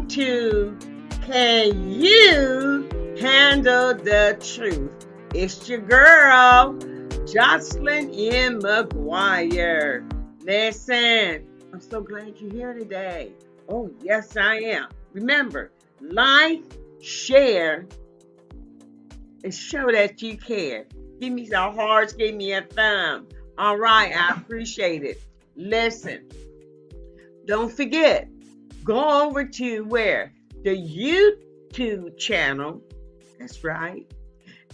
Welcome to Can You Handle the Truth? It's your girl, Jocelyn M. McGuire. Listen, I'm so glad you're here today. Oh, yes, I am. Remember, like, share, and show that you care. Give me some hearts, give me a thumb. All right, I appreciate it. Listen, don't forget, go over to where? The YouTube channel. That's right.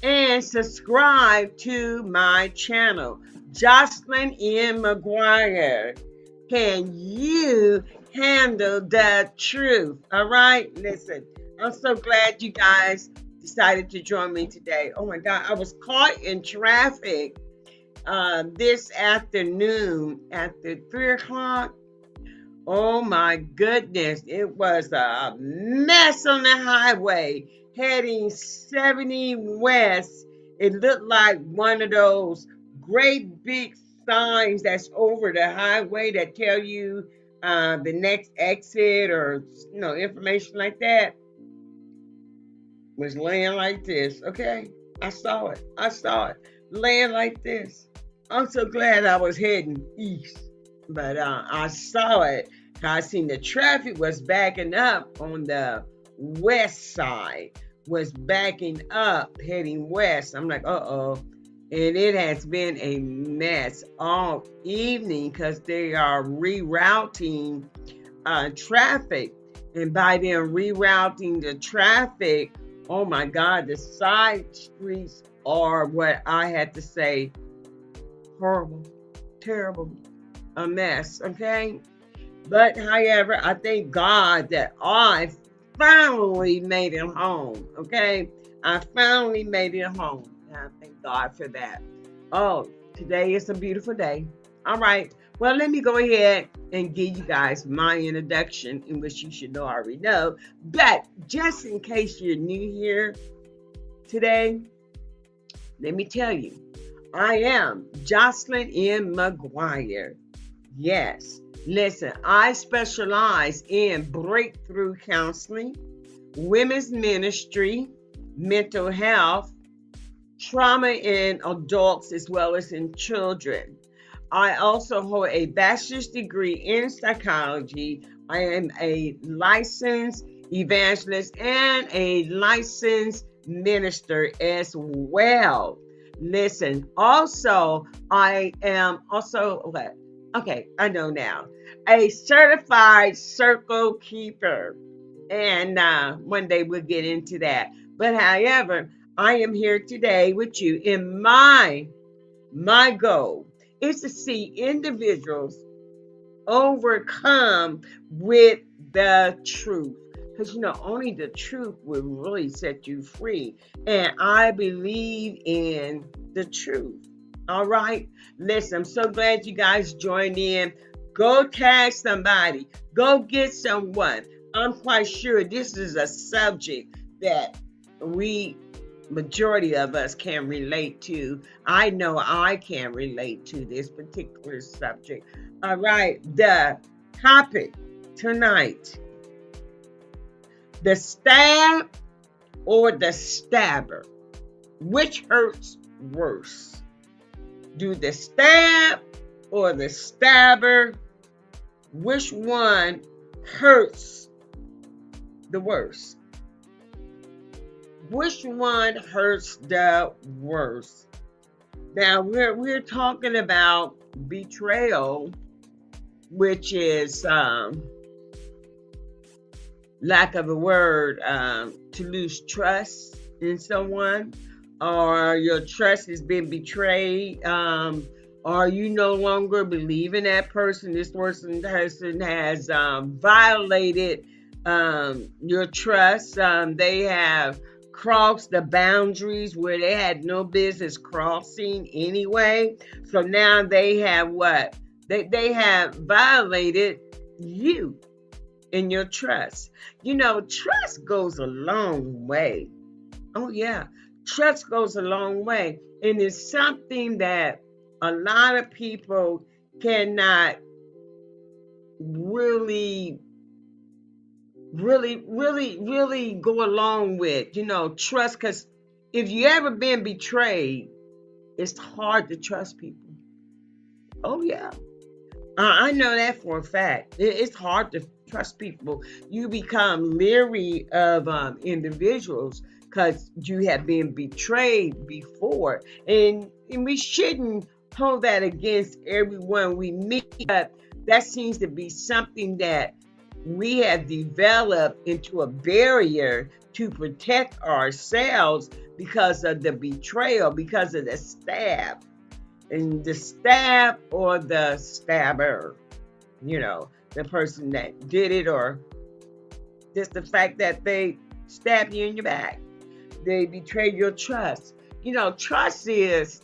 And subscribe to my channel, Jocelyn M. McGuire. Can you handle the truth? All right. Listen, I'm so glad you guys decided to join me today. Oh my God, I was caught in traffic this afternoon after 3 o'clock. Oh my goodness, it was a mess on the highway heading 70 west. It looked like one of those great big signs that's over the highway that tell you the next exit or information like that. Was laying like this, okay? I saw it laying like this. I'm so glad I was heading east, but I saw it. I seen the traffic was backing up on the west side, was backing up heading west. I'm like, uh-oh. And it has been a mess all evening because they are rerouting traffic. And by them rerouting the traffic, oh my God, the side streets are what I had to say, horrible, terrible, a mess, okay? But however, I thank God that I finally made it home, okay? I finally made it home. And I thank God for that. Oh, today is a beautiful day. All right. Well, let me go ahead and give you guys my introduction, in which you should know already know. But just in case you're new here today, let me tell you, I am Jocelyn M. McGuire. Yes. Listen, I specialize in breakthrough counseling, women's ministry, mental health, trauma in adults as well as in children. I also hold a bachelor's degree in psychology. I am a licensed evangelist and a licensed minister as well. Listen, also, I am also what? Okay, I know now. A certified circle keeper. And one day we'll get into that. But however, I am here today with you in my goal is to see individuals overcome with the truth. Because only the truth will really set you free. And I believe in the truth. All right. Listen, I'm so glad you guys joined in. Go tag somebody. Go get someone. I'm quite sure this is a subject that majority of us can relate to. I know I can relate to this particular subject. All right. The topic tonight, the stab or the stabber, which hurts worse? Do the stab or the stabber, which one hurts the worst? Which one hurts the worst? Now we're talking about betrayal, which is lack of a word, to lose trust in someone, or your trust has been betrayed, or you no longer believe in that person. This person has violated your trust. They have crossed the boundaries where they had no business crossing anyway. So now they have what? They have violated you in your trust. Trust goes a long way. Oh yeah, trust goes a long way. And it's something that a lot of people cannot really really, really, really go along with, trust. Because if you ever been betrayed, it's hard to trust people. Oh, yeah. I know that for a fact. It's hard to trust people. You become leery of individuals because you have been betrayed before. And we shouldn't hold that against everyone we meet. But that seems to be something that we have developed into a barrier to protect ourselves because of the betrayal, because of the stab and the stab or the stabber, the person that did it, or just the fact that they stabbed you in your back. They betrayed your trust. Trust is,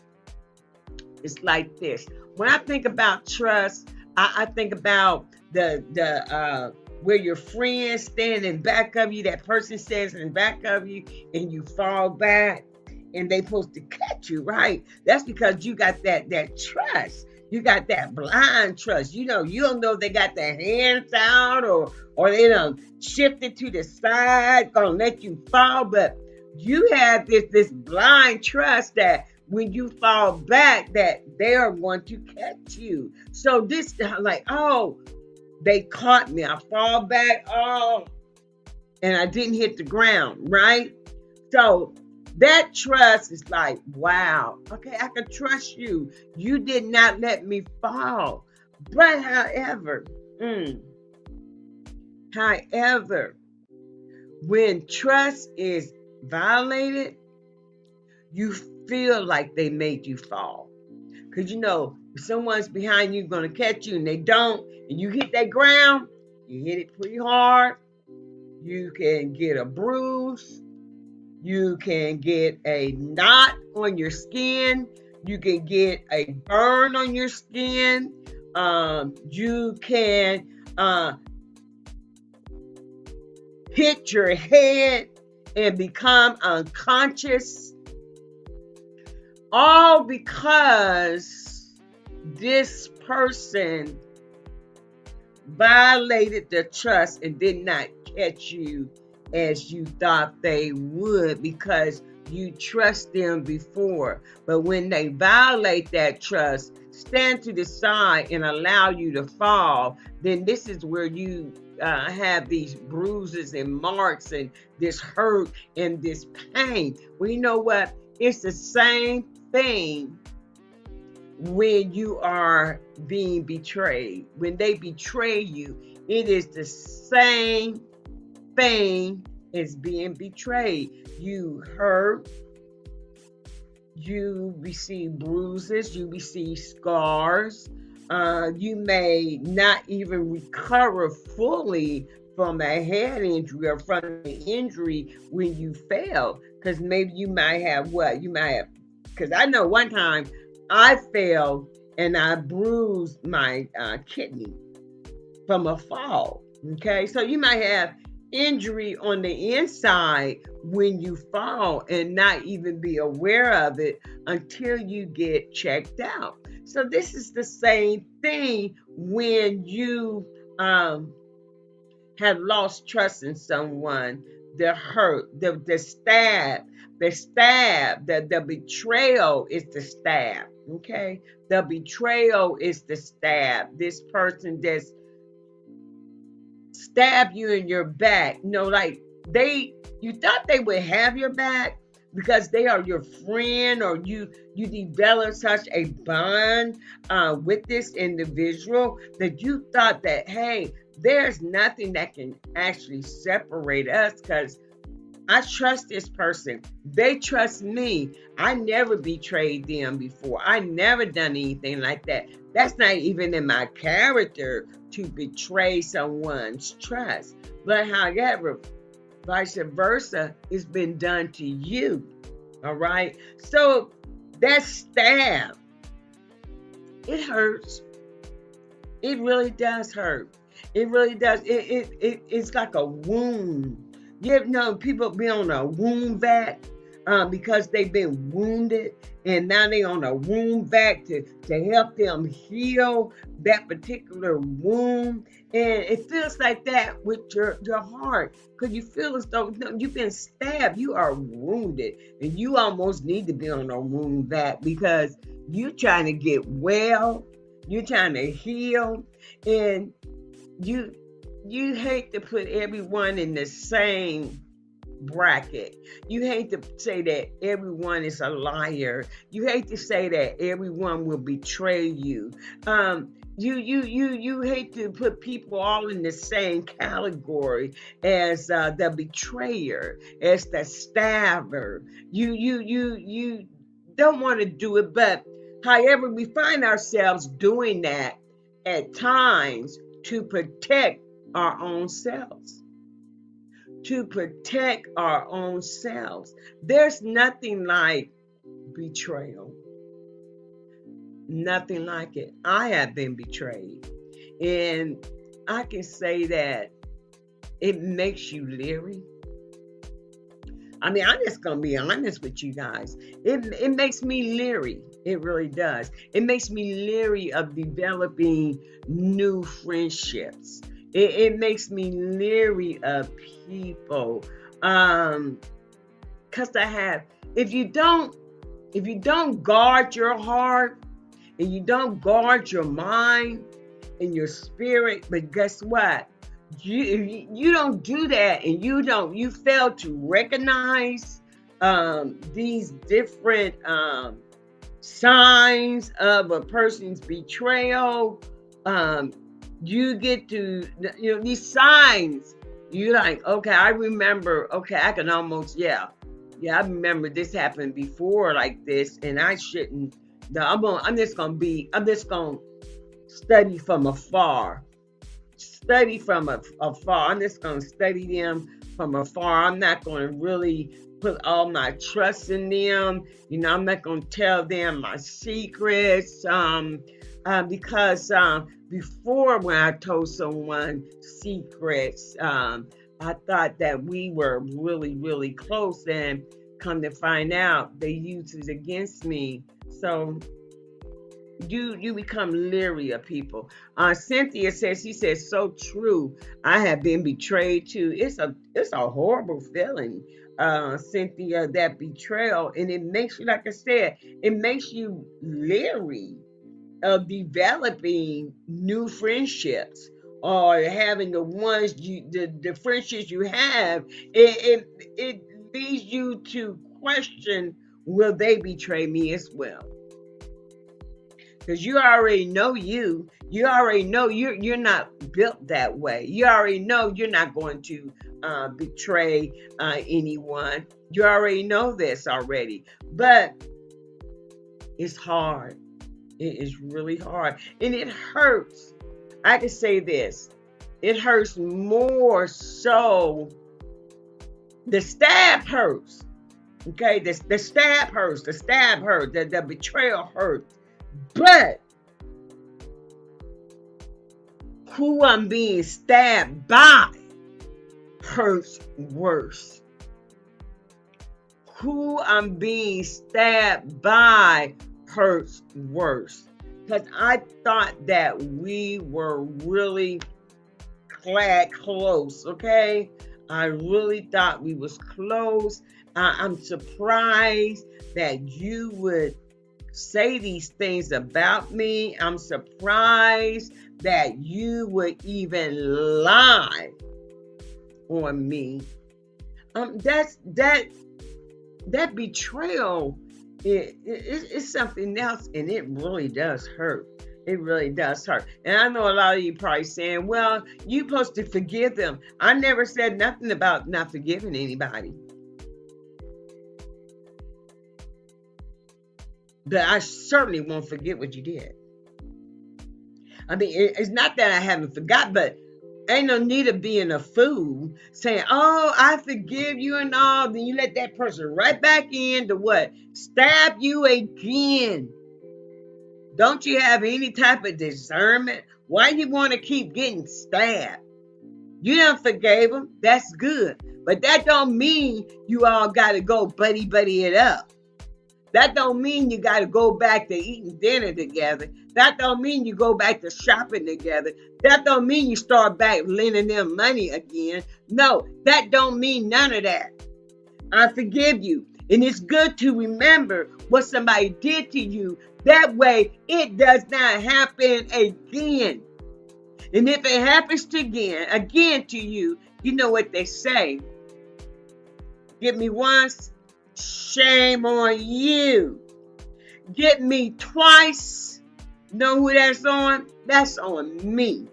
it's like this. When I think about trust, I think about the where your friends stand in back of you, that person stands in back of you, and you fall back, and they supposed to catch you, right? That's because you got that trust. You got that blind trust. You don't know if they got their hands out, or they don't shifted to the side, gonna let you fall, but you have this blind trust that when you fall back, that they are going to catch you. So this, like, oh, they caught me. I fall back, oh, and I didn't hit the ground, right? So that trust is like, wow, okay, I can trust you. You did not let me fall. But however, when trust is violated, you feel like they made you fall. Because if someone's behind you going to catch you and they don't, and you hit that ground, you hit it pretty hard, you can get a bruise, you can get a knot on your skin, you can get a burn on your skin, you can hit your head and become unconscious, all because this person violated the trust and did not catch you as you thought they would, because you trust them before. But when they violate that trust, stand to the side and allow you to fall, then this is where you have these bruises and marks and this hurt and this pain. Well, you know what? It's the same thing when you are being betrayed. When they betray you, it is the same thing as being betrayed. You hurt, you receive bruises, you receive scars. You may not even recover fully from a head injury or from an injury when you fell, because maybe you might have because I know one time I fell and I bruised my kidney from a fall. Okay, so you might have injury on the inside when you fall and not even be aware of it until you get checked out. So this is the same thing when you have lost trust in someone. The hurt, the stab, the betrayal is the stab. Okay, the betrayal is the stab. This person just stab you in your back. Like you thought they would have your back because they are your friend, or you develop such a bond with this individual that you thought that, hey, there's nothing that can actually separate us, because I trust this person. They trust me. I never betrayed them before. I never done anything like that. That's not even in my character to betray someone's trust. But however, vice versa, it's been done to you. All right? So that stab, it hurts. It really does hurt. It really does. It's like a wound. People be on a wound vac. because they've been wounded, and now they're on a wound vac to help them heal that particular wound. And it feels like that with your heart, because you feel as though, no, you've been stabbed, you are wounded, and you almost need to be on a wound vac because you're trying to get well, you're trying to heal, and you you hate to put everyone in the same bracket. You hate to say that everyone is a liar. You hate to say that everyone will betray you. You hate to put people all in the same category as the betrayer, as the stabber. You don't want to do it, but however, we find ourselves doing that at times to protect our own selves, to protect our own selves. There's nothing like betrayal. Nothing like it. I have been betrayed. And I can say that it makes you leery. I mean, I'm just going to be honest with you guys. It makes me leery. It really does. It makes me leery of developing new friendships. It makes me leery of people. Because if you don't guard your heart, and you don't guard your mind and your spirit, but guess what? You don't do that, and you fail to recognize these different signs of a person's betrayal. You get to, these signs. You like, okay, I remember. Okay, I can almost, yeah, I remember this happened before like this, and I shouldn't. I'm just gonna study from afar. Study from afar. I'm just gonna study them from afar. I'm not gonna really put all my trust in them. I'm not gonna tell them my secrets. Because before, when I told someone secrets, I thought that we were really, really close, and come to find out they used it against me. So you become leery of people. Cynthia says, she says, so true. I have been betrayed too. It's a horrible feeling, Cynthia, that betrayal, and it makes you, like I said, it makes you leery of developing new friendships, or having the friendships you have. It leads you to question, will they betray me as well? Because you already know you already know you're not built that way. You already know you're not going to betray anyone. You already know this already, but it's hard. It is really hard, and it hurts. I can say this: it hurts more so. The stab hurts. Okay, the stab hurts. The stab hurts. The betrayal hurts. But who I'm being stabbed by hurts worse. Who I'm being stabbed by hurts worse. Because I thought that we were really close, okay? I really thought we was close. I'm surprised that you would say these things about me. I'm surprised that you would even lie on me. That betrayal is something else, and it really does hurt. It really does hurt. And I know a lot of you probably saying, well, you're supposed to forgive them. I never said nothing about not forgiving anybody. But I certainly won't forget what you did. I mean, it's not that I haven't forgot, but ain't no need of being a fool saying, oh, I forgive you and all. Then you let that person right back in to what? Stab you again. Don't you have any type of discernment? Why you want to keep getting stabbed? You done forgave them. That's good. But that don't mean you all got to go buddy it up. That don't mean you got to go back to eating dinner together. That don't mean you go back to shopping together. That don't mean you start back lending them money again. No, that don't mean none of that. I forgive you. And it's good to remember what somebody did to you. That way it does not happen again. And if it happens again to you, you know what they say. Get me once, shame on you. Get me twice. Know who that's on? That's on me.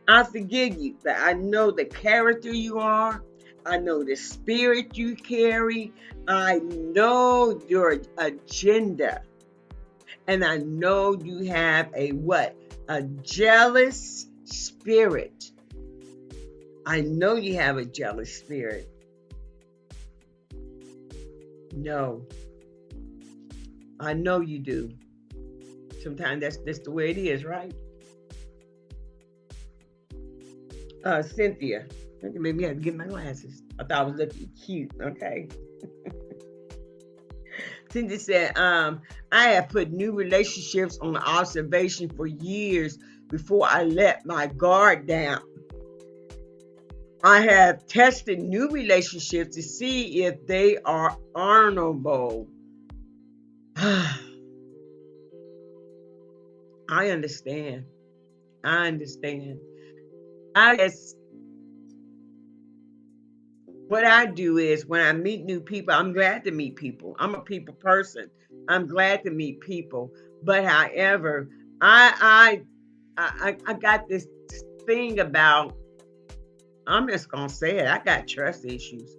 I forgive you, but I know the character you are. I know the spirit you carry. I know your agenda. And I know you have a what? A jealous spirit. I know you have a jealous spirit. No. I know you do. Sometimes that's the way it is, right? Cynthia. Maybe I had to get my glasses. I thought I was looking cute, okay? Cynthia said, I have put new relationships on observation for years before I let my guard down. I have tested new relationships to see if they are honorable. I understand. I guess what I do is when I meet new people, I'm glad to meet people. I'm a people person. I'm glad to meet people. But however, I got this thing about, I'm just gonna say it, I got trust issues.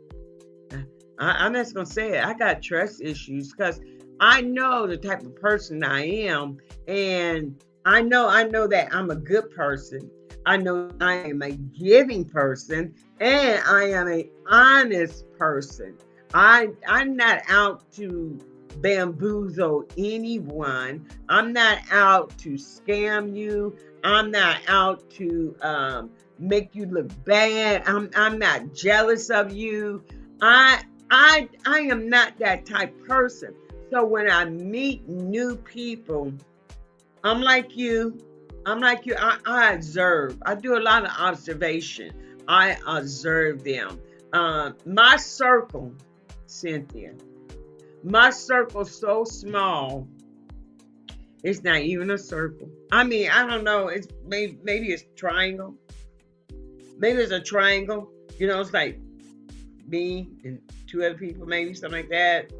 I'm just gonna say it, I got trust issues because I know the type of person I am, and I know that I'm a good person. I know I am a giving person, and I am an honest person. I'm not out to bamboozle anyone. I'm not out to scam you. I'm not out to make you look bad. I'm not jealous of you. I am not that type of person. So when I meet new people, I'm like you. I observe. I do a lot of observation. I observe them. My circle, Cynthia, my circle's so small, it's not even a circle. I mean, I don't know. It's maybe it's triangle. Maybe it's a triangle. You know, it's like me and two other people, maybe something like that.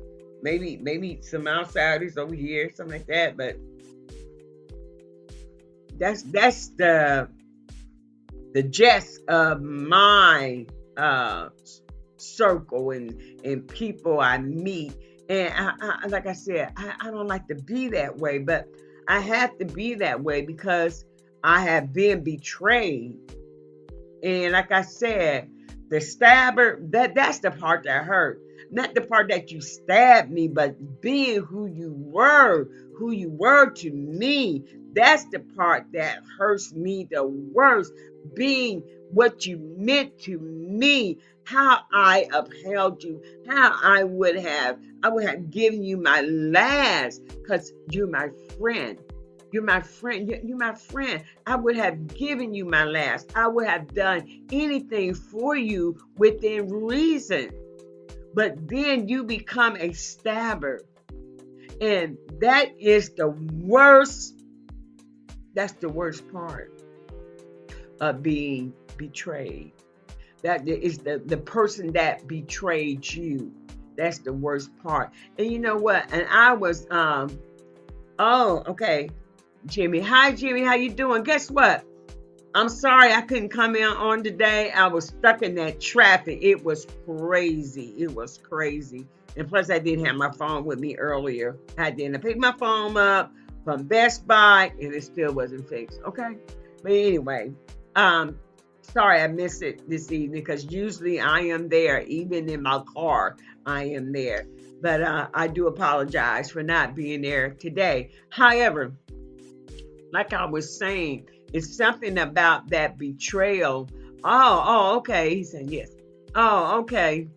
Maybe some outsiders over here, something like that. But that's the gist of my circle and people I meet. And I like I said, I don't like to be that way, but I have to be that way because I have been betrayed. And like I said, the stabber, that's the part that hurt. Not the part that you stabbed me, but being who you were to me. That's the part that hurts me the worst. Being what you meant to me, how I upheld you, how I would have given you my last, because you're my friend. You're my friend. You're my friend. I would have given you my last. I would have done anything for you within reason. But then you become a stabber. And that is the worst. That's the worst part of being betrayed. That is the person that betrayed you. That's the worst part. And you know what? And I was, okay. Jimmy. Hi, Jimmy. How you doing? Guess what? I'm sorry I couldn't come in on today. I was stuck in that traffic. It was crazy. And plus, I didn't have my phone with me earlier. I didn't pick my phone up from Best Buy, and it still wasn't fixed. Okay? But anyway, sorry I missed it this evening because usually I am there. Even in my car, I am there. But I do apologize for not being there today. However, like I was saying, it's something about that betrayal. Oh, okay. He said, yes. Oh, okay.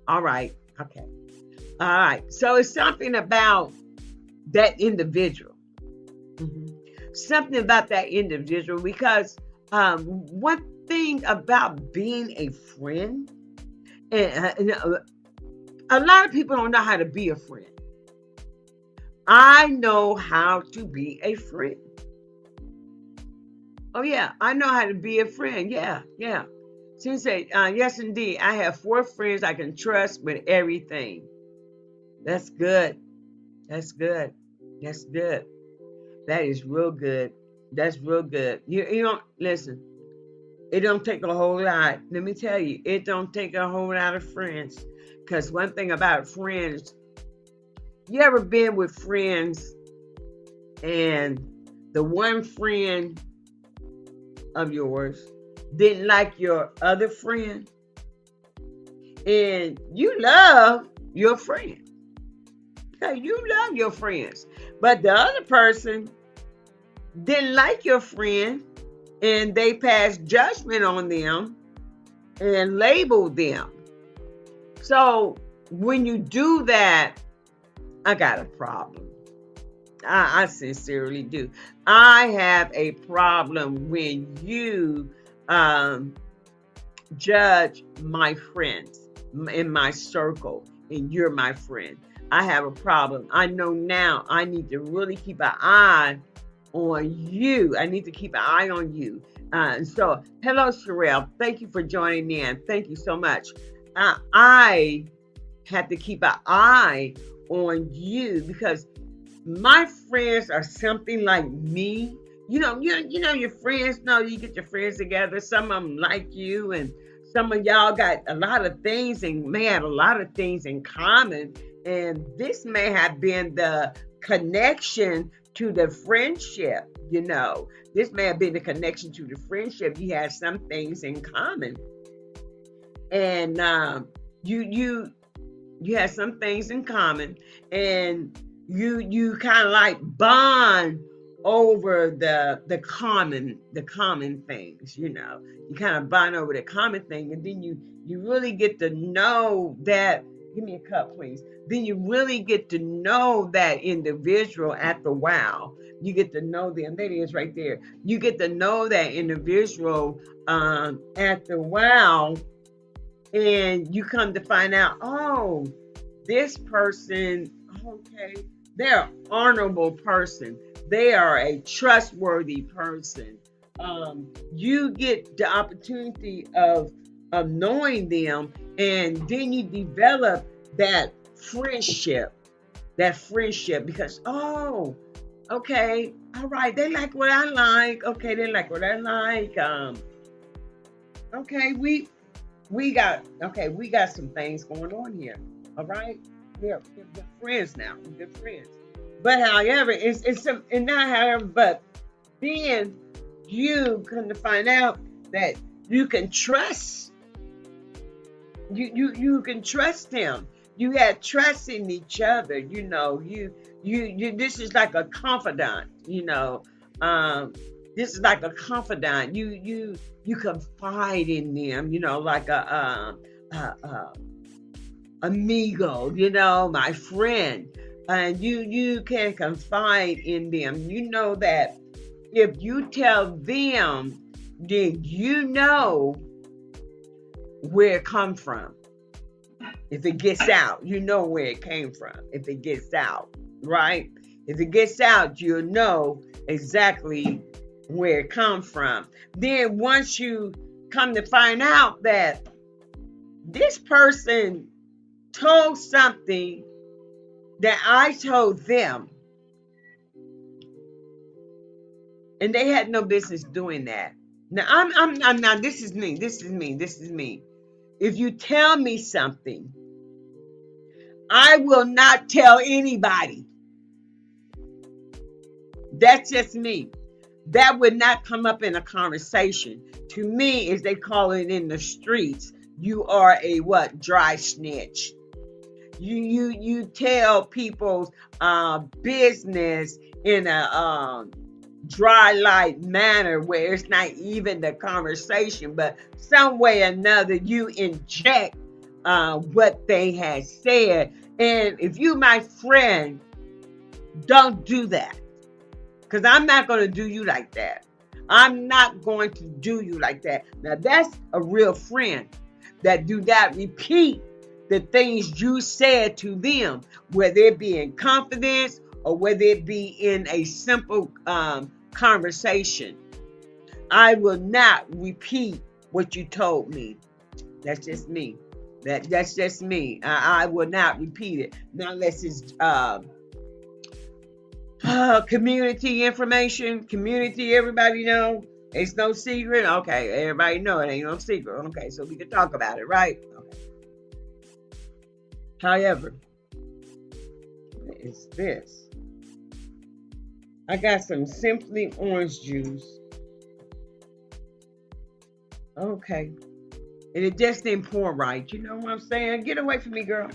All right. Okay. All right. So it's something about that individual. Mhm. Something about that individual because one thing about being a friend, and a lot of people don't know how to be a friend. I know how to be a friend. Oh yeah, I know how to be a friend. Yeah, yeah. She said, yes, indeed. I have 4 friends I can trust with everything. That's good. That's good. That's good. That is real good. That's real good. You don't listen. It don't take a whole lot. Let me tell you, it don't take a whole lot of friends. Cause one thing about friends, you ever been with friends and the one friend of yours didn't like your other friend, and you love your friend. Okay, you love your friends, but the other person didn't like your friend, and they passed judgment on them and labeled them. So when you do that, I got a problem. I sincerely do. I have a problem when you um, judge my friends in my circle and you're my friend. I have a problem. I know now I need to really keep an eye on you. I need to keep an eye on you. So, hello, Sherelle. Thank you for joining in. Thank you so much. I have to keep an eye on you because my friends are something like me. You know your friends know you get your friends together. Some of them like you, and some of y'all got a lot of things and may have a lot of things in common. And this may have been the connection to the friendship. This may have been the connection to the friendship. You had some things in common, and you had some things in common, and you kind of like bond over the common things. You kind of bond over the common thing, and then you really get to know that. Give me a cup, please. Then you really get to know that individual at the wow. You get to know them. That is right there. You get to know that individual at the wow, and you come to find out, oh, this person, okay, they're an honorable person. They are a trustworthy person. You get the opportunity of knowing them, and then you develop that friendship, because okay, all right, they like what I like. Okay, they like what I like. Okay, we got some things going on here. All right, we're good friends now. We're good friends. But however, it's some and not however, but then you come to find out that you can trust you can trust him. You had trust in each other. You this is like a confidant. This is like a confidant. You confide in them. Like a amigo. My friend, and you can confide in them. You know that if you tell them, then you know where it come from. If it gets out, you know where it came from. If it gets out, right? If it gets out, you'll know exactly where it come from. Then once you come to find out that this person told something that I told them, and they had no business doing that. Now I'm now this is me. This is me. This is me. If you tell me something, I will not tell anybody. That's just me. That would not come up in a conversation. To me, as they call it in the streets, you are a what? Dry snitch. You tell people's business in a dry light manner where it's not even the conversation, but some way or another you inject what they had said. And if you, my friend, don't do that, because I'm not going to do you like that. I'm not going to do you like that. Now that's a real friend that do not repeat the things you said to them, whether it be in confidence or whether it be in a simple conversation. I will not repeat what you told me. That's just me. That's just me. I will not repeat it. Not unless it's community information. Community, everybody know. It's no secret. Okay, everybody know it ain't no secret. Okay, so we can talk about it, right? Okay. However, it's this. I got some Simply orange juice. Okay. And it just didn't pour right. You know what I'm saying? Get away from me, girl.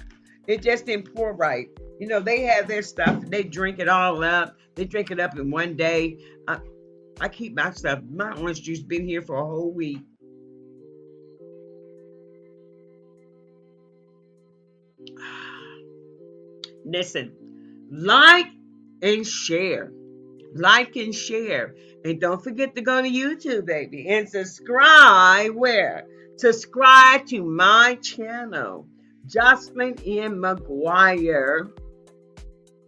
It just didn't pour right. You know, they have their stuff. They drink it all up. They drink it up in one day. I keep my stuff. My orange juice been here for a whole week. Listen, like and share. Like and share. And don't forget to go to YouTube, baby. And subscribe where? Subscribe to my channel, Jocelyn M. McGuire.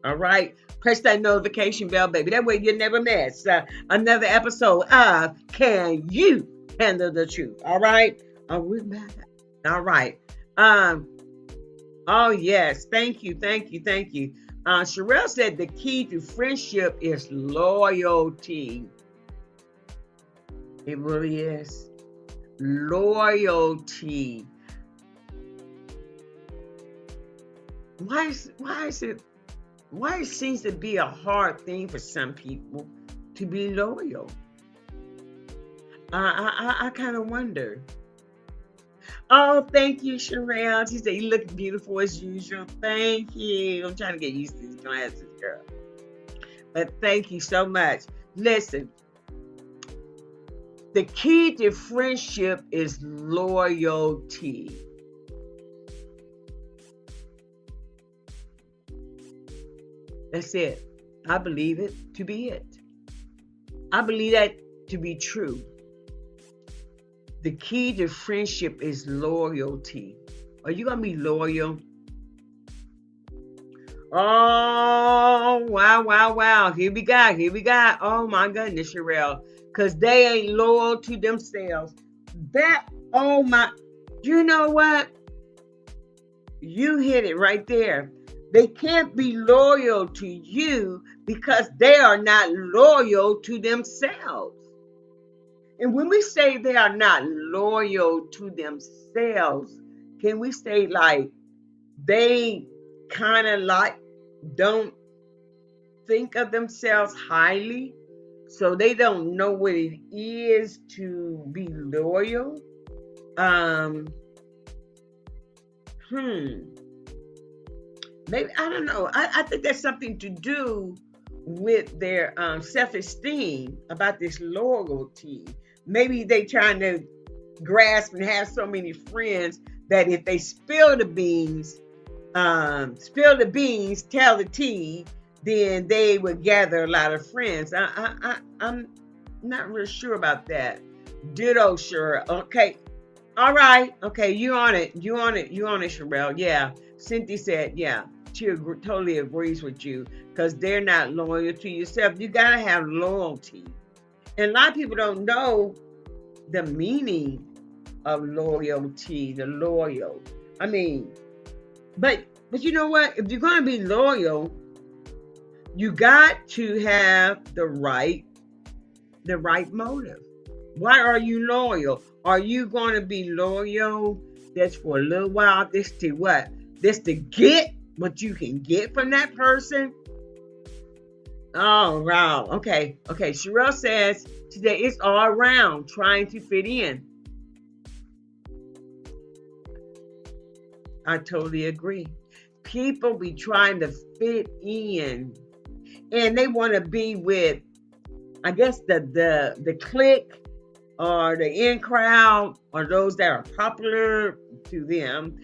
All right. Press that notification bell, baby. That way you never miss another episode of Can You Handle the Truth? All right. All right. Oh, yes. Thank you. Sherelle said the key to friendship is loyalty. It really is. Loyalty. Why it seems to be a hard thing for some people to be loyal? I kind of wonder. Oh, thank you, Sherelle. She said you look beautiful as usual. Thank you. I'm trying to get used to these glasses, girl. But thank you so much. Listen, the key to friendship is loyalty. That's it. I believe it to be it. I believe that to be true. The key to friendship is loyalty. Are you going to be loyal? Oh, wow. Here we go. Oh, my goodness, Sherelle. Because they ain't loyal to themselves. You know what? You hit it right there. They can't be loyal to you because they are not loyal to themselves. And when we say they are not loyal to themselves, can we say like they kind of like don't think of themselves highly? So they don't know what it is to be loyal? Maybe, I don't know. I think that's something to do with their self-esteem about this loyalty. Maybe they trying to grasp and have so many friends that if they spill the beans, tell the tea, then they would gather a lot of friends. I'm not real sure about that. Ditto, sure. Okay. All right. Okay. You on it, Sherelle. Yeah. Cynthia said, yeah, she totally agrees with you because they're not loyal to yourself. You got to have loyalty. And a lot of people don't know the meaning of loyalty, the loyal. I mean, but you know what? If you're going to be loyal, you got to have the right motive. Why are you loyal? Are you going to be loyal just for a little while? This to what? This to get what you can get from that person? Oh, wow. Okay. Sherelle says today it's all around trying to fit in. I totally agree. People be trying to fit in and they want to be with I guess the clique or the in crowd or those that are popular to them.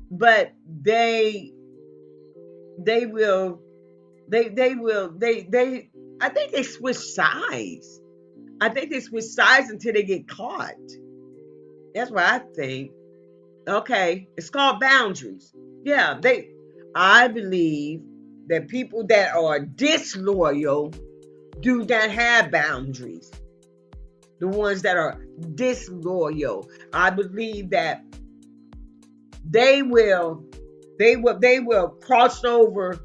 But they will they I think they switch sides. I think they switch sides until they get caught. That's what I think. Okay, it's called boundaries. Yeah, I believe that people that are disloyal do not have boundaries. The ones that are disloyal, I believe that they will cross over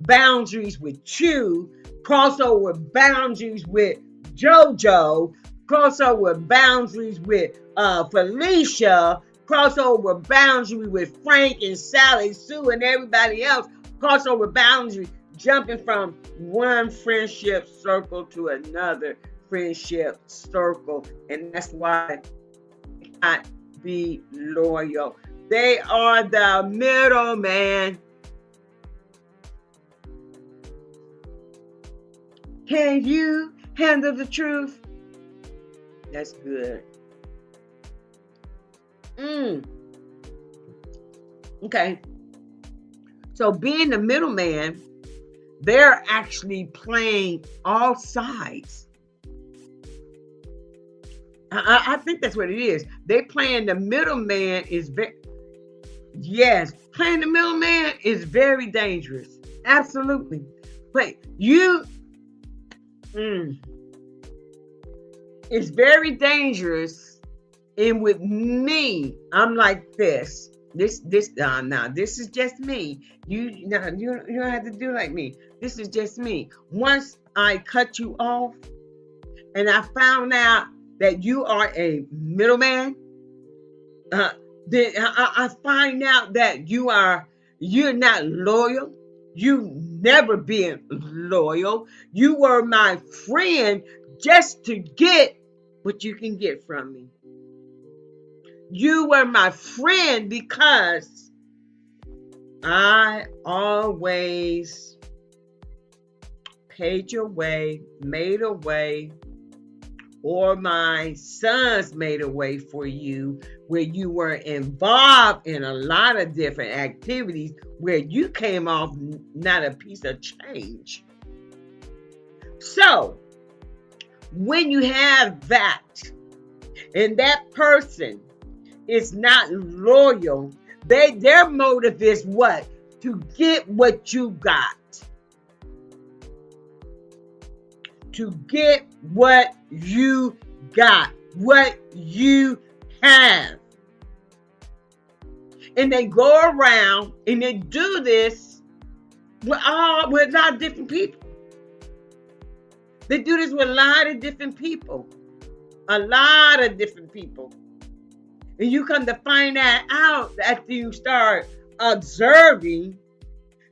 boundaries with you, cross over boundaries with JoJo, cross over boundaries with Felicia, cross over boundaries with Frank and Sally, Sue, and everybody else, cross over boundaries, jumping from one friendship circle to another friendship circle. And that's why they cannot be loyal. They are the middleman. Can you handle the truth? That's good. Okay. So being the middleman, they're actually playing all sides. I think that's what it is. They playing the middleman is yes, playing the middleman is very dangerous. Absolutely. But it's very dangerous. And with me, I'm like this. Now this is just me. You don't have to do like me. This is just me. Once I cut you off and I found out that you are a middleman, then I find out that you're not loyal. You never been loyal. You were my friend just to get what you can get from me. You were my friend because I always paid your way, made a way, or my sons made a way for you where you were involved in a lot of different activities where you came off not a piece of change. So, when you have that, and that person is not loyal, their motive is what? To get what you got. To get what you got, what you have. And they go around and they do this with a lot of different people. They do this with a lot of different people. A lot of different people. And you come to find that out after you start observing,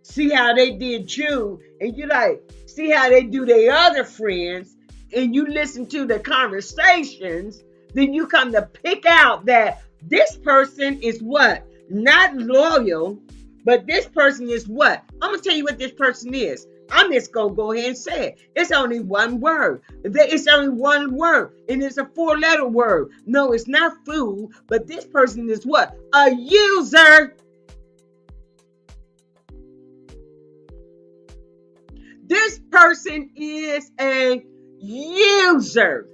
see how they did you, and you like, see how they do their other friends, and you listen to the conversations, then you come to pick out that this person is what? Not loyal, but this person is what? I'm going to tell you what this person is. I'm just going to go ahead and say it. It's only one word. It's only one word, and it's a 4-letter word. No, it's not fool, but this person is what? A user. This person is a user.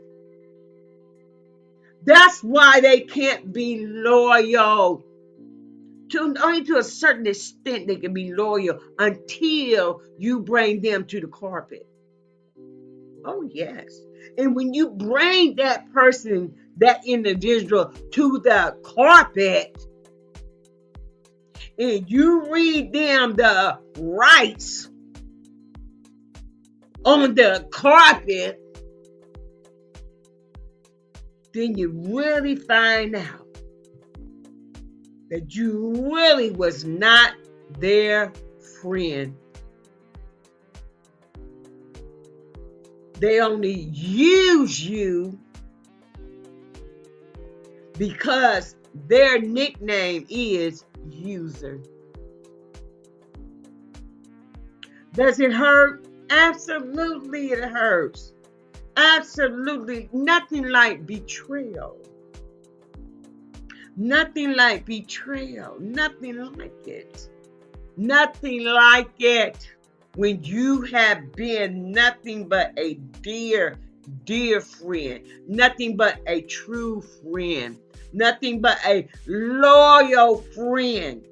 That's why they can't be loyal. Only to a certain extent they can be loyal until you bring them to the carpet. Oh, yes. And when you bring that person, that individual to the carpet, and you read them the rights on the carpet, then you really find out that you really was not their friend. They only use you because their nickname is user. Does it hurt? Absolutely it hurts. Absolutely nothing like betrayal. Nothing like betrayal. Nothing like it. Nothing like it. When you have been nothing but a dear, dear friend, nothing but a true friend, nothing but a loyal friend.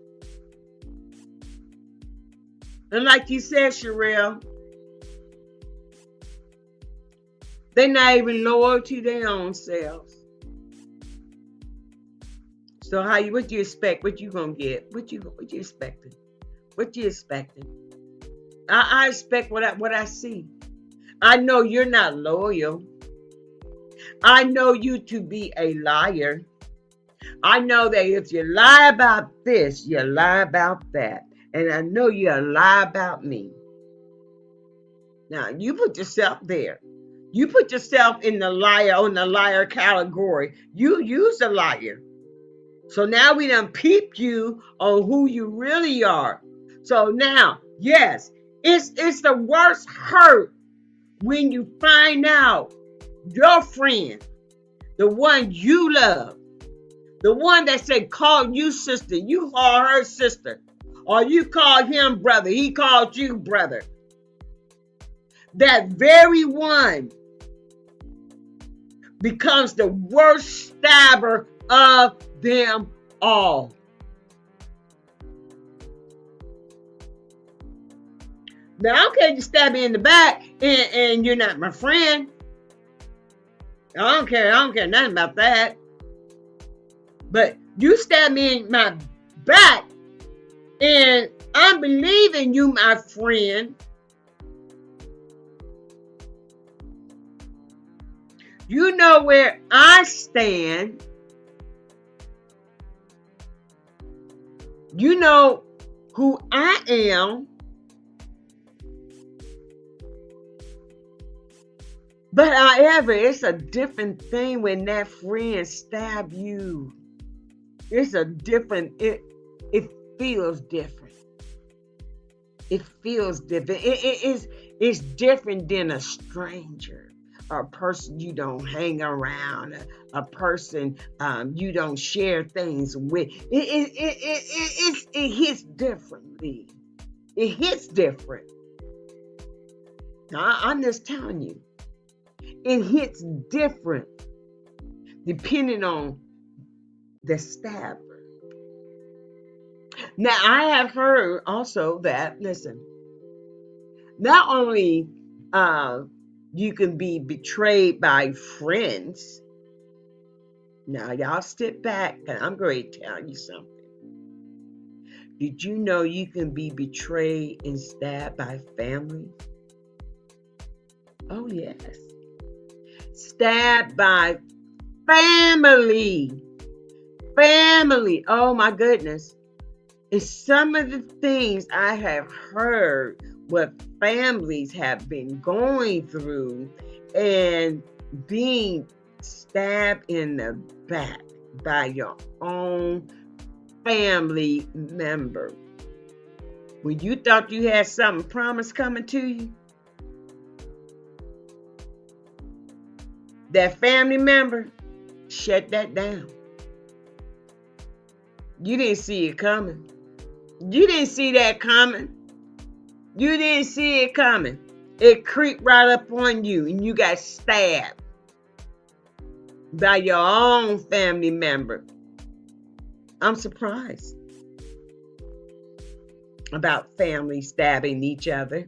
And like you said, Sherelle, they're not even loyal to their own selves. So what you expect? What you gonna get? What you expecting? What you expecting? I expect what I see. I know you're not loyal. I know you to be a liar. I know that if you lie about this, you lie about that. And I know you lie about me. Now, you put yourself there. You put yourself in the liar, on the liar category. You use a liar. So now we done peeped you on who you really are. So now, yes, it's the worst hurt when you find out your friend, the one you love, the one that said call you sister, you call her sister, or you call him brother, he called you brother. That very one becomes the worst stabber of them all. Now, I don't care if you stab me in the back and you're not my friend. I don't care nothing about that. But you stab me in my back and I'm believing you, my friend. You know where I stand. You know who I am. But however, it's a different thing when that friend stab you. It's a different, it feels different. It feels different. It's different than a stranger, or a person you don't hang around, a person you don't share things with. It hits differently. It hits different. Now, I'm just telling you, it hits different depending on the stabber. Now, I have heard also that, listen, not only you can be betrayed by friends. Now, y'all sit back, and I'm going to tell you something. Did you know you can be betrayed and stabbed by family? Oh, yes. Stabbed by family. Family. Oh, my goodness. And some of the things I have heard what families have been going through and being stabbed in the back by your own family member. When you thought you had something promised coming to you, that family member shut that down. You didn't see it coming. You didn't see that coming. You didn't see it coming. It creeped right up on you and you got stabbed by your own family member. I'm surprised about families stabbing each other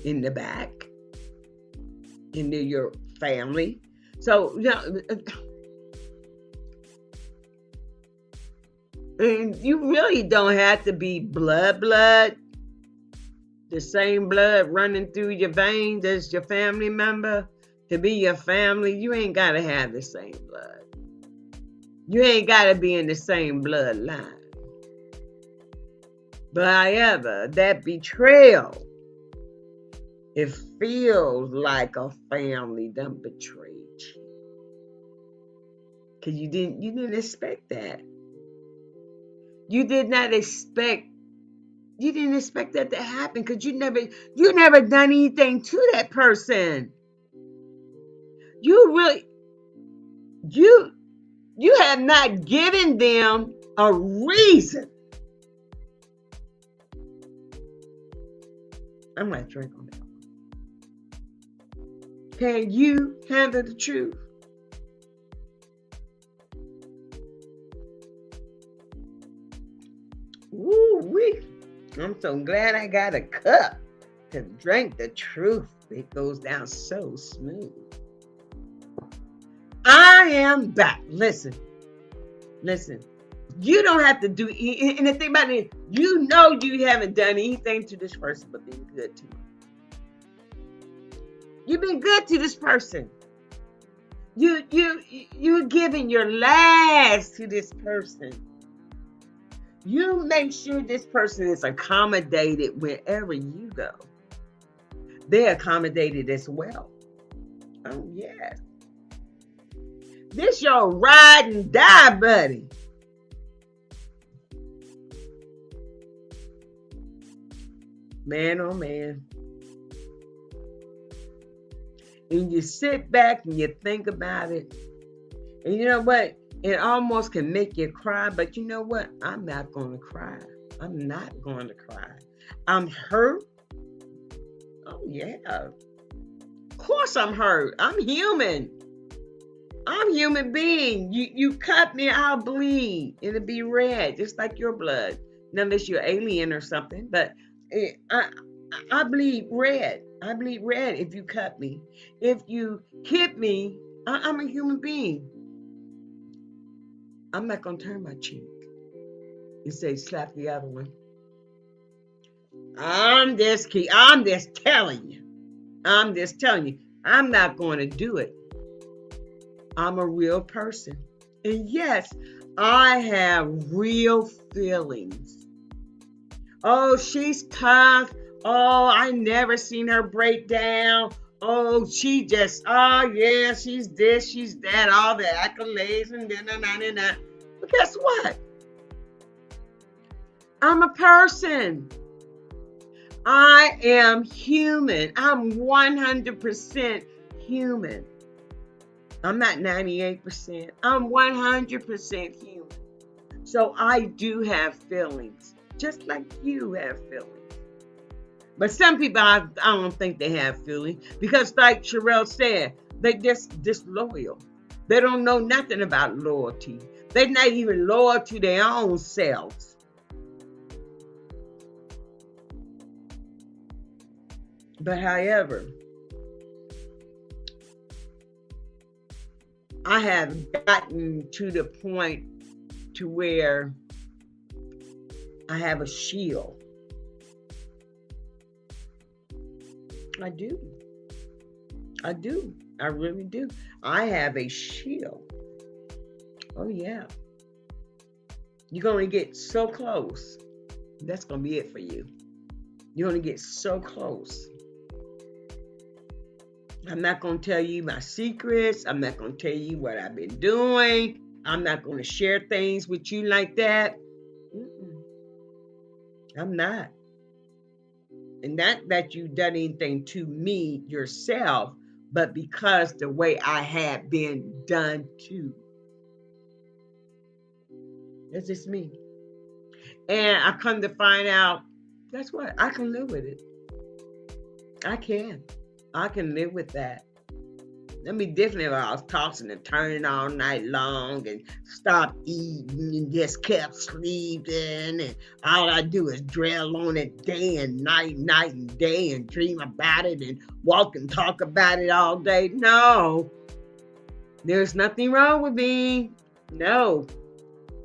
in the back, into your family. So, and you really don't have to be blood, the same blood running through your veins as your family member to be your family. You ain't got to have the same blood. You ain't got to be in the same bloodline. But however, that betrayal, it feels like a family done betrayed you. Because you didn't expect that. You didn't expect that to happen because you never done anything to that person. You really, you, you have not given them a reason. I'm not drinking on that. Can you handle the truth? Woo wee. I'm so glad I got a cup to drink the truth. It goes down so smooth. I am back. Listen, listen. You don't have to do, and the thing about it, you know you haven't done anything to this person but been good to you. You've been good to this person. You're giving your last to this person. You make sure this person is accommodated wherever you go. They're accommodated as well. Oh, yes. This your ride and die buddy. Man, oh man. And you sit back and you think about it. And you know what? It almost can make you cry. But you know what? I'm not going to cry. I'm not going to cry. I'm hurt. Oh, yeah. Of course I'm hurt. I'm human. I'm a human being. You cut me, I'll bleed. It'll be red, just like your blood. Unless you're alien or something. But I bleed red. I bleed red if you cut me. If you hit me, I'm a human being. I'm not going to turn my cheek and say, slap the other one. I'm just telling you. I'm not going to do it. I'm a real person. And yes, I have real feelings. Oh, she's tough. Oh, I never seen her break down. Oh, she just, oh yeah, she's this, she's that, all the accolades and da. But guess what? I'm a person. I am human. I'm 100% human. I'm not 98%. I'm 100% human. So I do have feelings, just like you have feelings. But some people, I don't think they have feelings because, like Sherelle said, they just disloyal. They don't know nothing about loyalty. They're not even loyal to their own selves. But however, I have gotten to the point to where I have a shield. I do. I really do. I have a shield. Oh, yeah. You're going to get so close. That's going to be it for you. You're going to get so close. I'm not going to tell you my secrets. I'm not going to tell you what I've been doing. I'm not going to share things with you like that. I'm not. And not that you've done anything to me yourself, but because the way I had been done to. That's just me. And I come to find out, guess what? I can live with it. I can live with that. Let me different if I was tossing and turning all night long and stopped eating and just kept sleeping and all I do is dwell on it day and night and day and dream about it and walk and talk about it all day. No, there's nothing wrong with me. No,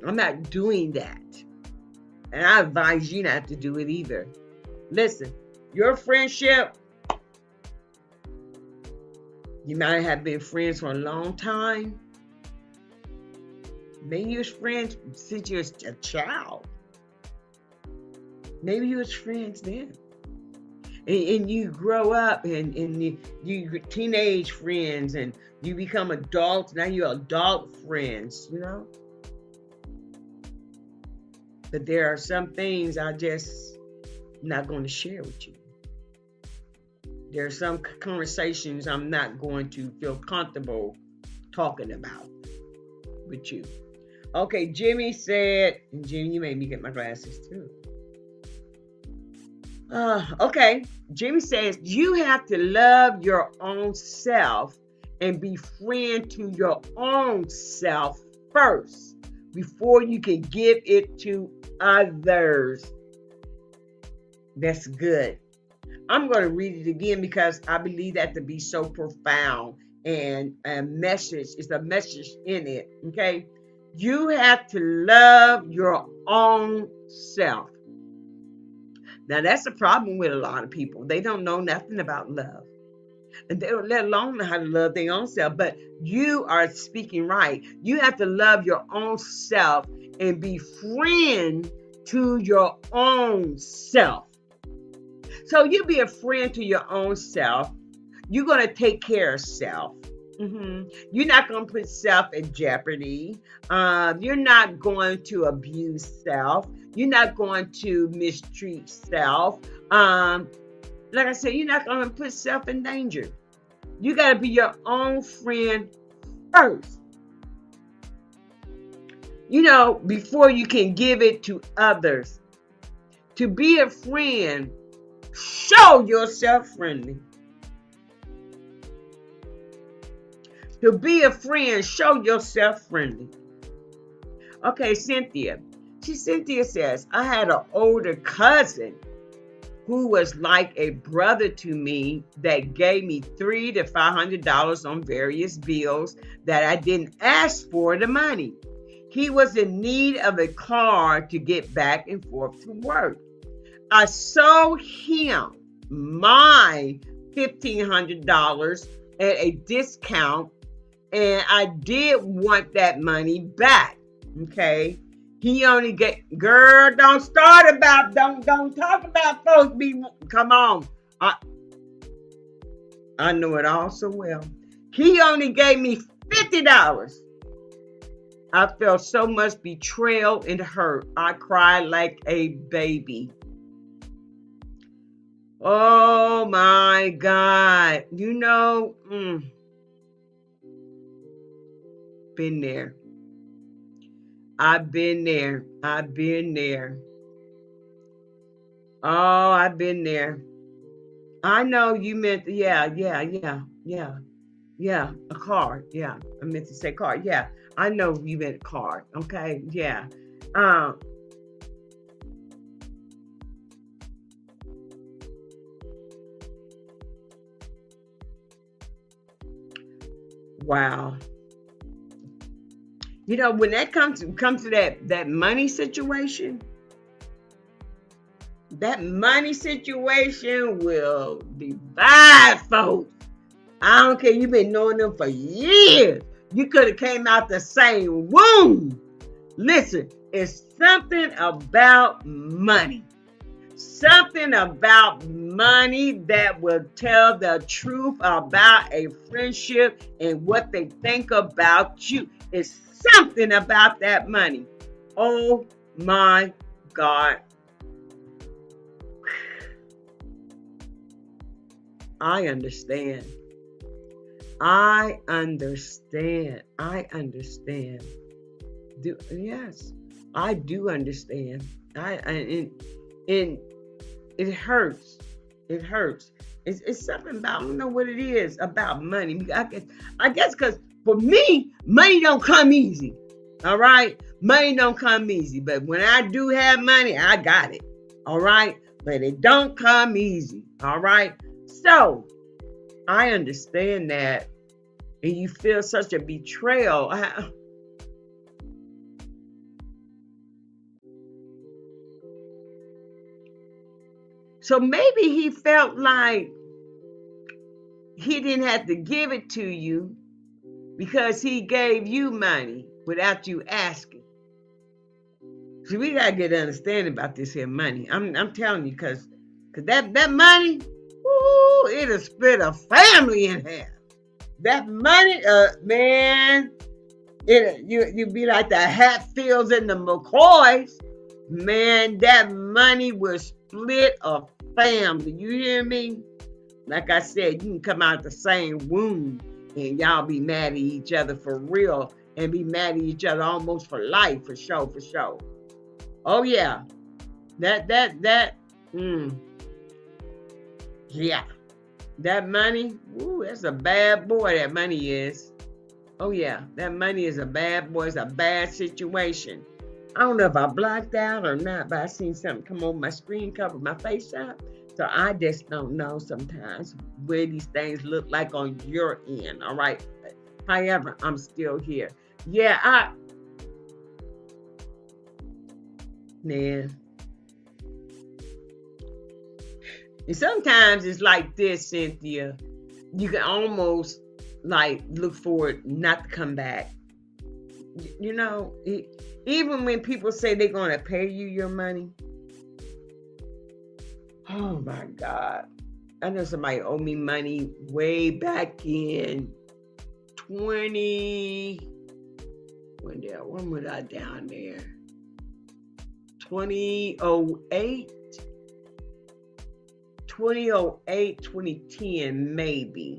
I'm not doing that. And I advise you not to do it either. Listen, your friendship, you might have been friends for a long time. Maybe you was friends since you was a child. Maybe you was friends then. And you grow up and you teenage friends and you become adults. Now you're adult friends, you know. But there are some things I just not going to share with you. There are some conversations I'm not going to feel comfortable talking about with you. Okay, Jimmy said, and Jimmy, you made me get my glasses too. Okay, Jimmy says you have to love your own self and be friend to your own self first before you can give it to others. That's good. I'm going to read it again because I believe that to be so profound and a message. It's a message in it. Okay. You have to love your own self. Now, that's a problem with a lot of people. They don't know nothing about love. And they don't let alone know how to love their own self. But you are speaking right. You have to love your own self and be friend to your own self. So you be a friend to your own self. You're going to take care of self. You're not going to put self in jeopardy. You're not going to abuse self. You're not going to mistreat self. Like I said, you're not going to put self in danger. You got to be your own friend first. You know, before you can give it to others. To be a friend, show yourself friendly. To be a friend, show yourself friendly. Okay, Cynthia. Cynthia says, I had an older cousin who was like a brother to me that gave me $300 to $500 on various bills that I didn't ask for the money. He was in need of a car to get back and forth to work. I sold him my $1,500 at a discount, and I did want that money back. Okay. He only girl, don't talk about folks come on. I know it all so well. He only gave me $50. I felt so much betrayal and hurt. I cried like a baby. Oh my God. You know, been there. I've been there. I've been there. Oh, I've been there. I know you meant, yeah, a car. Yeah, I meant to say car. Yeah, I know you meant car. Okay, yeah. Wow. You know, when that comes to that money situation, that money situation will divide folks. I don't care. You've been knowing them for years. You could have came out the same womb. Listen, it's something about money. Something about money that will tell the truth about a friendship and what they think about you. It's something about that money. Oh my God. I understand. I understand. Yes, I do understand. And it hurts. It hurts. It's something about, I don't know what it is about money. I guess because for me, money don't come easy. All right, money don't come easy. But when I do have money, I got it. All right, but it don't come easy. All right. So I understand that, and you feel such a betrayal. So maybe he felt like he didn't have to give it to you because he gave you money without you asking. See, we gotta get an understanding about this here money. I'm telling you, cause that money, ooh, it'll split a family in half. That money, man, you be like the Hatfields and the McCoys. Man, that money will split a family. You hear me? Like I said, you can come out the same womb and y'all be mad at each other for real and be mad at each other almost for life, for sure, for sure. Oh yeah. That yeah. That money, ooh, that's a bad boy, that money is. Oh yeah, that money is a bad boy, it's a bad situation. I don't know if I blocked out or not, but I seen something come over my screen cover my face up. So I just don't know sometimes where these things look like on your end. All right. However, I'm still here. Yeah, man. And sometimes it's like this, Cynthia. You can almost like look for it not to come back. You know, even when people say they're going to pay you your money. Oh my God. I know somebody owed me money way back in 20. When was I down there? 2008? 2008, 2010, maybe.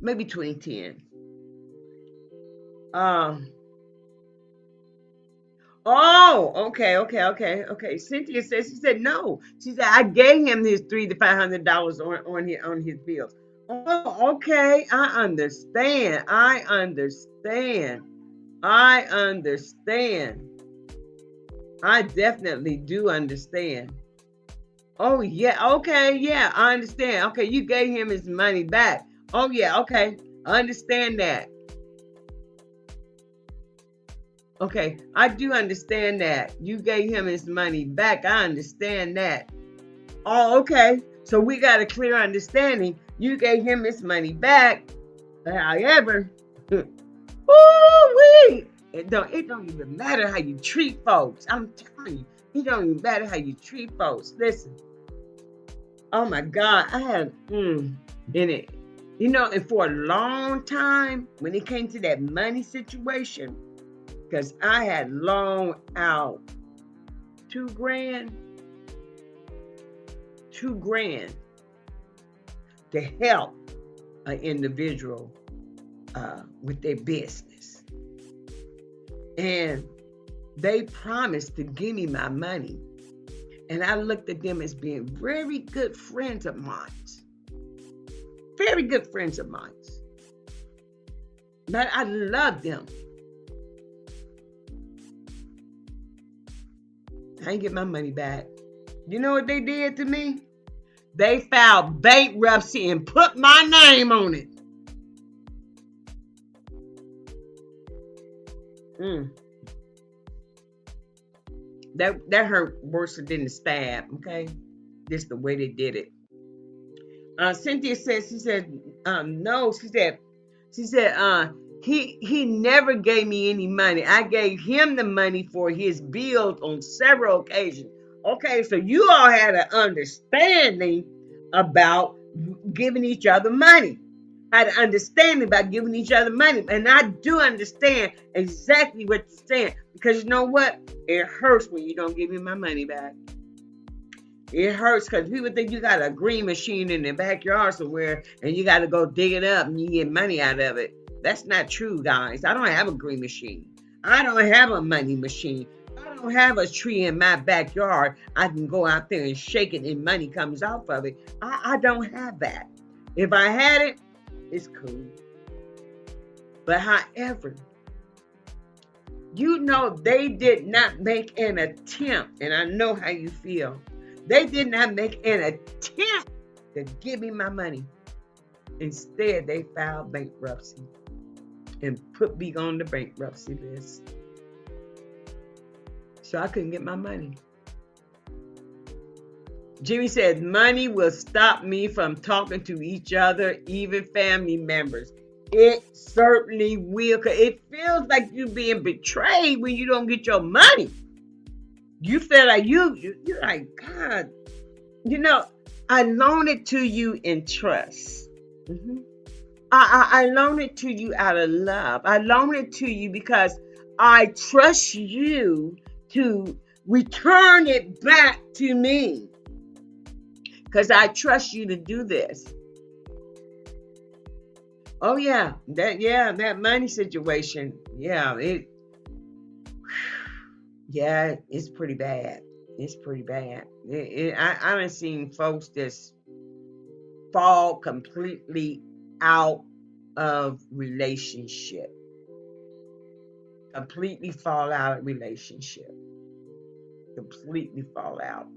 Maybe 2010. Oh, okay. Cynthia says, she said no. She said I gave him his $300 to $500 on his bills. Oh, okay. I understand. I definitely do understand. Oh yeah, okay, yeah, I understand. Okay, you gave him his money back. Oh yeah, okay. I understand that. Okay, I do understand that. You gave him his money back. I understand that. Oh, okay. So we got a clear understanding. You gave him his money back. However, ooh-wee, it don't even matter how you treat folks. I'm telling you, it don't even matter how you treat folks. Listen. Oh my God, I had in it. You know, and for a long time, when it came to that money situation, because I had loaned out $2,000 to help an individual with their business. And they promised to give me my money. And I looked at them as being very good friends of mine. Very good friends of mine. But I love them. I ain't get my money back. You know what they did to me? They filed bankruptcy and put my name on it. That hurt worse than the stab, okay? Just the way they did it. Cynthia says, she said, no, she said, he never gave me any money. I gave him the money for his bills on several occasions. Okay, so you all had an understanding about giving each other money. Had an understanding about giving each other money. And I do understand exactly what you're saying. Because you know what? It hurts when you don't give me my money back. It hurts because people think you got a green machine in the backyard somewhere and you got to go dig it up and you get money out of it. That's not true, guys. I don't have a green machine. I don't have a money machine. I don't have a tree in my backyard. I can go out there and shake it and money comes off of it. I don't have that. If I had it, it's cool. But however, you know, they did not make an attempt, and I know how you feel. They did not make an attempt to give me my money. Instead, they filed bankruptcy and put me on the bankruptcy list. So I couldn't get my money. Jimmy said, money will stop me from talking to each other, even family members. It certainly will, because it feels like you're being betrayed when you don't get your money. You feel like you're like, God, you know, I loan it to you in trust. I loan it to you out of love. I loan it to you because I trust you to return it back to me. because I trust you to do this. Oh that money situation. It's pretty bad. It's pretty bad. I done seen folks just fall completely out of relationship. Completely fall out of relationship. Completely fall out.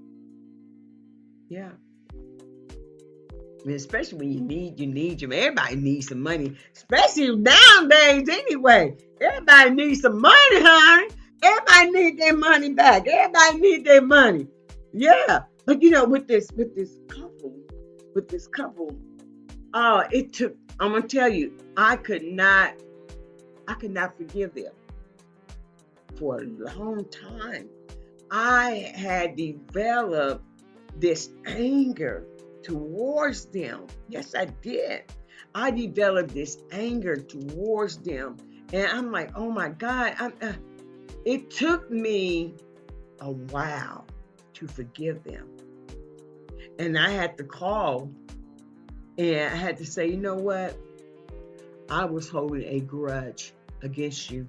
Yeah. I mean, especially when you need your everybody needs some money, especially nowadays anyway. Everybody needs some money, honey. Everybody need their money back. Everybody need their money. Yeah. But with this couple, it took, I'm gonna tell you, I could not forgive them for a long time. I had developed this anger towards them. Yes, I did. I developed this anger towards them. And I'm like, oh my God. It took me a while to forgive them. And I had to call and I had to say, you know what? I was holding a grudge against you.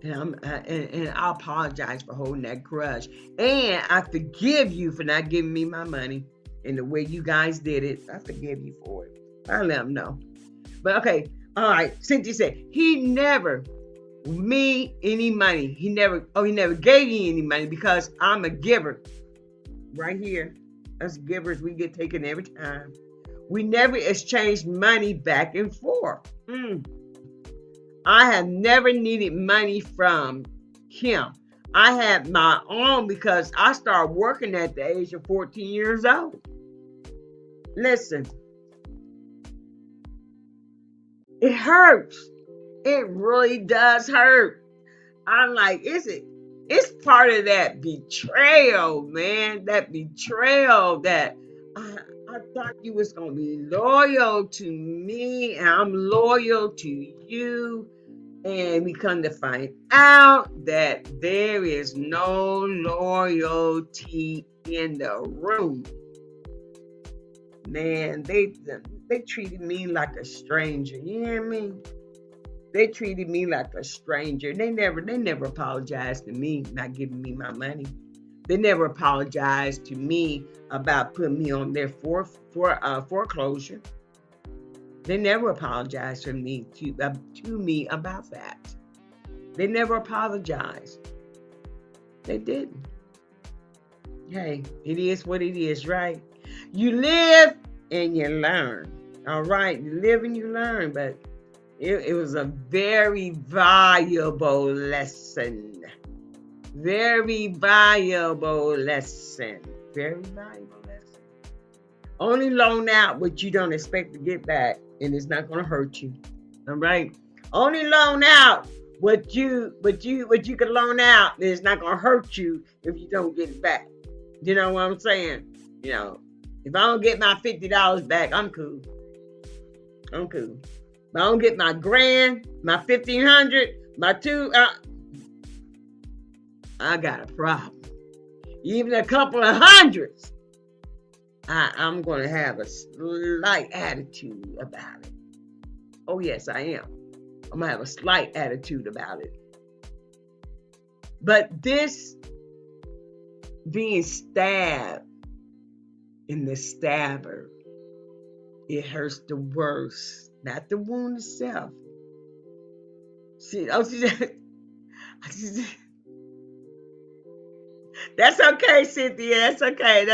And I apologize for holding that grudge. And I forgive you for not giving me my money. And the way you guys did it, I forgive you for it. I let them know. But okay, all right. Cynthia said, he never me any money. He never gave me any money because I'm a giver. Right here. Us givers, we get taken every time. We never exchanged money back and forth. I have never needed money from him. I had my own because I started working at the age of 14 years old. Listen, it hurts. It really does hurt. I'm like, it's part of that betrayal, man. That betrayal that I thought you was going to be loyal to me and I'm loyal to you. And we come to find out that there is no loyalty in the room. Man, they treated me like a stranger. You hear me? They treated me like a stranger. They never apologized to me not giving me my money. They never apologized to me about putting me on their foreclosure. They never apologized to me about that. They never apologized. They didn't. Hey, it is what it is, right? You live and you learn. All right, you live and you learn, but it was a very valuable lesson. Very valuable lesson. Very valuable lesson. Only loan out what you don't expect to get back, and it's not going to hurt you. All right. Only loan out what you can loan out, and it's not going to hurt you if you don't get it back. You know what I'm saying? You know, if I don't get my $50 back, I'm cool. I'm cool. If I don't get my $1,000, my $1,500, my I got a problem. Even a couple of hundreds, I'm going to have a slight attitude about it. Oh, yes, I am. I'm going to have a slight attitude about it. But this being stabbed in the stabber, it hurts the worst. Not the wound itself. That's okay, Cynthia. That's okay.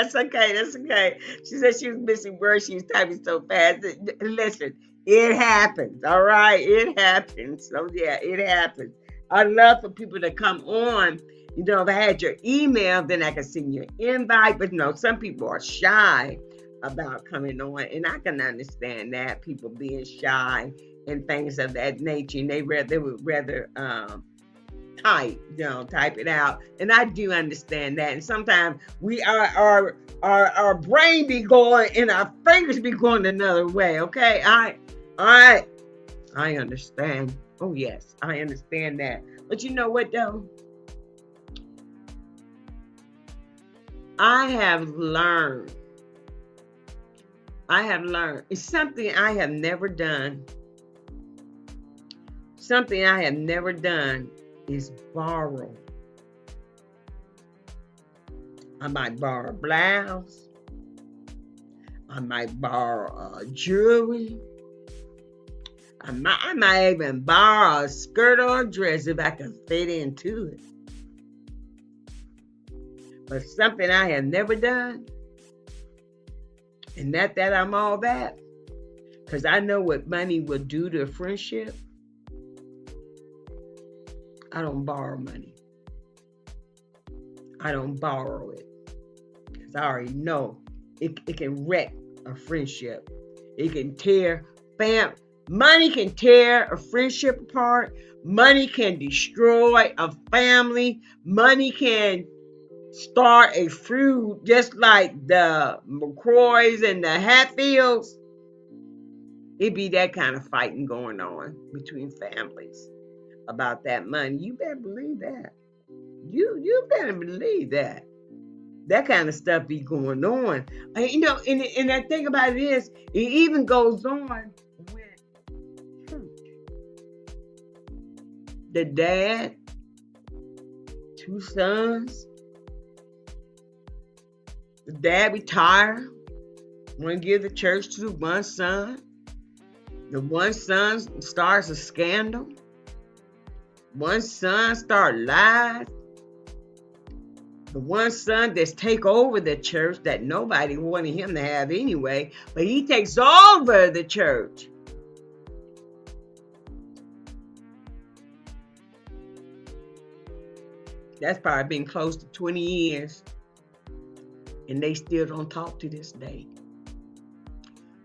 She said she was missing words. She was typing so fast. Listen, it happens. All right, it happens. So yeah, it happens. I love for people to come on. You know, if I had your email, then I could send you an invite. But no, some people are shy about coming on, and I can understand that, people being shy and things of that nature, and they would rather type it out, and I do understand that. And sometimes we our brain be going and our fingers be going another way. Okay, I understand. Oh yes, I understand that. But you know what though? I have learned, it's something I have never done. Something I have never done is borrow. I might borrow a blouse. I might borrow jewelry. I might even borrow a skirt or a dress if I can fit into it. But something I have never done, and not that I'm all that, because I know what money will do to a friendship. I don't borrow money. I don't borrow it. Because I already know it can wreck a friendship. It can tear money can tear a friendship apart. Money can destroy a family. Money can start a feud just like the McCoys and the Hatfields. It be that kind of fighting going on between families about that money. You better believe that. You better believe that. That kind of stuff be going on. You know, and the thing about it is, it even goes on with church. The dad, 2 sons. The dad retired, want to give the church to the one son. The one son starts a scandal. One son start lies. The one son that's take over the church that nobody wanted him to have anyway, but he takes over the church. That's probably been close to 20 years. And they still don't talk to this day.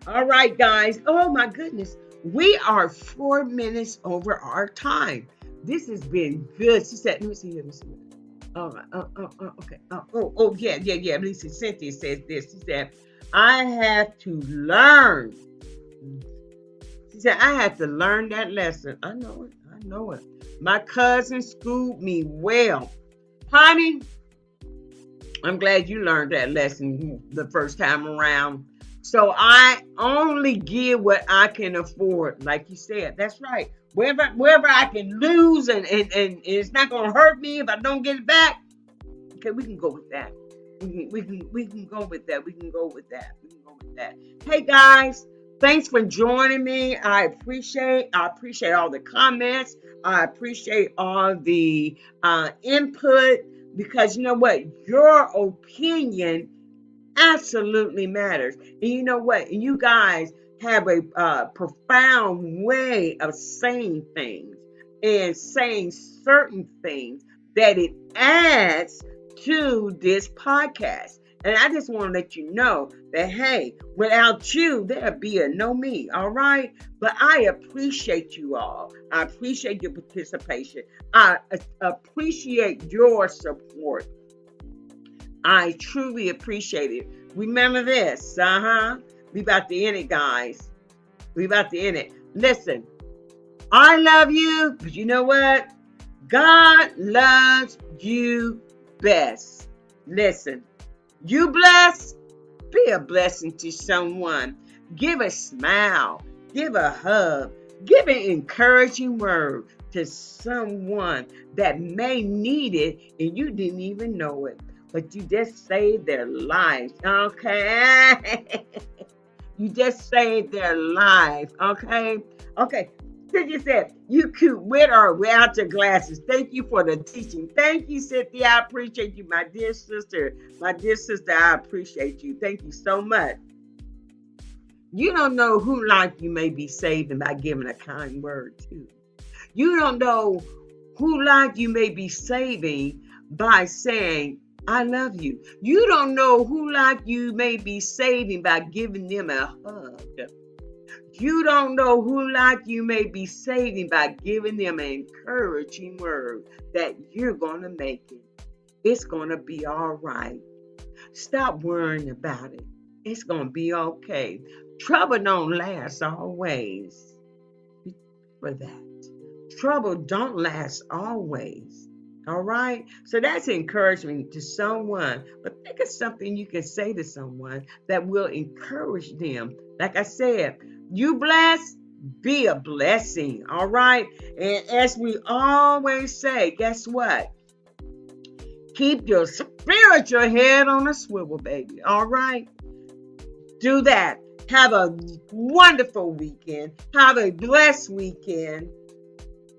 All right, guys. Oh, my goodness. We are 4 minutes over our time. This has been good. She said, let me see. All right. Okay. Yeah. Let me see. Cynthia says this. She said, I have to learn. She said, I had to learn that lesson. I know it. My cousin schooled me well. Honey, I'm glad you learned that lesson the first time around. So I only give what I can afford. Like you said, that's right. Wherever I can lose and it's not gonna hurt me if I don't get it back. Okay, we can go with that. We can go with that. We can go with that. Hey guys, thanks for joining me. I appreciate all the comments. I appreciate all the input, because you know what? Your opinion absolutely matters. And you know what? And you guys have a profound way of saying things and saying certain things that it adds to this podcast. And I just want to let you know that, hey, without you, there'd be a no me, all right? But I appreciate you all. I appreciate your participation. I appreciate your support. I truly appreciate it. Remember this, we about to end it, guys. We about to end it. Listen, I love you, but you know what? God loves you best. Listen, you bless, be a blessing to someone. Give a smile, give a hug, give an encouraging word to someone that may need it and you didn't even know it. But you just saved their lives, okay? You just saved their life, okay? Okay, Cynthia said, you cute with or without your glasses. Thank you for the teaching. Thank you, Cynthia. I appreciate you, my dear sister. My dear sister, I appreciate you. Thank you so much. You don't know who life you may be saving by giving a kind word to. You don't know who life you may be saving by saying, I love you. You don't know who life you may be saving by giving them a hug. You don't know who life you may be saving by giving them an encouraging word that you're going to make it. It's going to be all right. Stop worrying about it. It's going to be okay. Trouble don't last always. For that. Trouble don't last always. All right. So that's encouragement to someone. But think of something you can say to someone that will encourage them. Like I said, you bless, be a blessing. All right. And as we always say, guess what? Keep your spiritual head on a swivel, baby. All right. Do that. Have a wonderful weekend. Have a blessed weekend.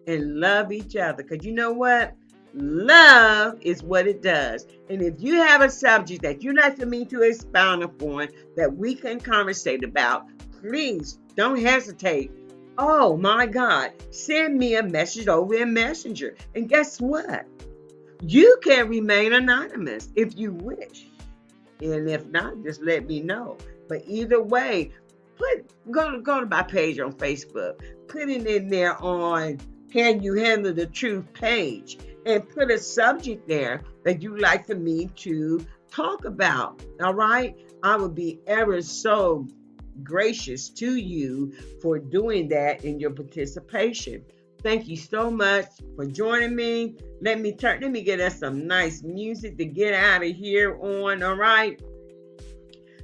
And love each other. Because you know what? Love is what it does. And if you have a subject that you'd like for me to expound upon that we can conversate about, please don't hesitate. Oh my God, send me a message over in Messenger. And guess what? You can remain anonymous if you wish. And if not, just let me know. But either way, go to my page on Facebook. Put it in there on Can You Handle the Truth page, and put a subject there that you'd like for me to talk about. All right? I would be ever so gracious to you for doing that in your participation. Thank you so much for joining me. Let me get us some nice music to get out of here on. All right?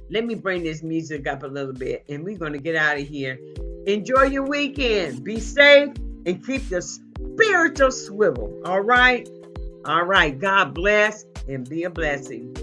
Let me bring this music up a little bit, and we're going to get out of here. Enjoy your weekend. Be safe and keep the spiritual swivel. All right? All right. God bless and be a blessing.